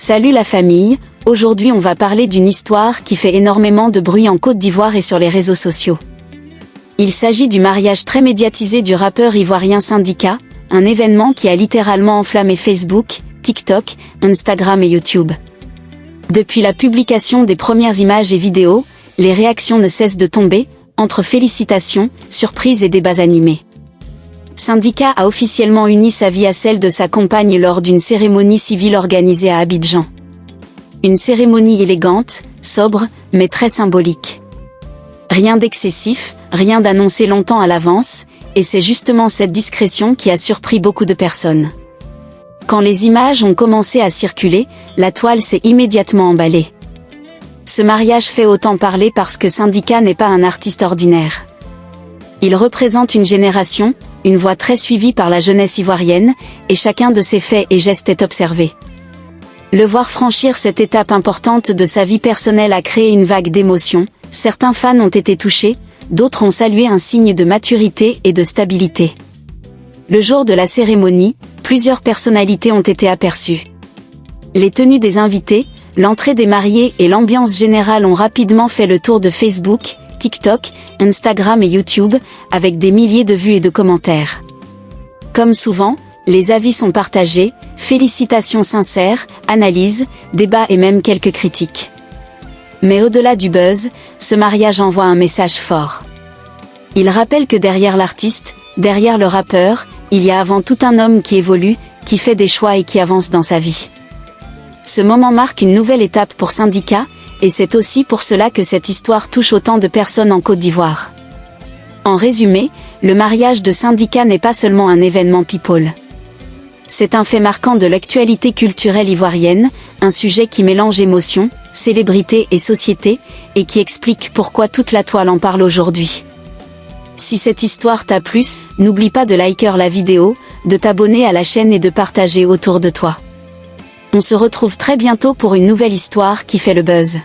Salut la famille, aujourd'hui on va parler d'une histoire qui fait énormément de bruit en Côte d'Ivoire et sur les réseaux sociaux. Il s'agit du mariage très médiatisé du rappeur ivoirien Syndicat, un événement qui a littéralement enflammé Facebook, TikTok, Instagram et YouTube. Depuis la publication des premières images et vidéos, les réactions ne cessent de tomber, entre félicitations, surprises et débats animés. Syndicat a officiellement uni sa vie à celle de sa compagne lors d'une cérémonie civile organisée à Abidjan. Une cérémonie élégante, sobre, mais très symbolique. Rien d'excessif, rien d'annoncé longtemps à l'avance, et c'est justement cette discrétion qui a surpris beaucoup de personnes. Quand les images ont commencé à circuler, la toile s'est immédiatement emballée. Ce mariage fait autant parler parce que Syndicat n'est pas un artiste ordinaire. Il représente une génération, une voix très suivie par la jeunesse ivoirienne, et chacun de ses faits et gestes est observé. Le voir franchir cette étape importante de sa vie personnelle a créé une vague d'émotions, certains fans ont été touchés, d'autres ont salué un signe de maturité et de stabilité. Le jour de la cérémonie, plusieurs personnalités ont été aperçues. Les tenues des invités, l'entrée des mariés et l'ambiance générale ont rapidement fait le tour de Facebook, TikTok, Instagram et YouTube, avec des milliers de vues et de commentaires. Comme souvent, les avis sont partagés, félicitations sincères, analyses, débats et même quelques critiques. Mais au-delà du buzz, ce mariage envoie un message fort. Il rappelle que derrière l'artiste, derrière le rappeur, il y a avant tout un homme qui évolue, qui fait des choix et qui avance dans sa vie. Ce moment marque une nouvelle étape pour Syndicat, et c'est aussi pour cela que cette histoire touche autant de personnes en Côte d'Ivoire. En résumé, le mariage de Syndicat n'est pas seulement un événement people. C'est un fait marquant de l'actualité culturelle ivoirienne, un sujet qui mélange émotion, célébrité et société, et qui explique pourquoi toute la toile en parle aujourd'hui. Si cette histoire t'a plu, n'oublie pas de liker la vidéo, de t'abonner à la chaîne et de partager autour de toi. On se retrouve très bientôt pour une nouvelle histoire qui fait le buzz.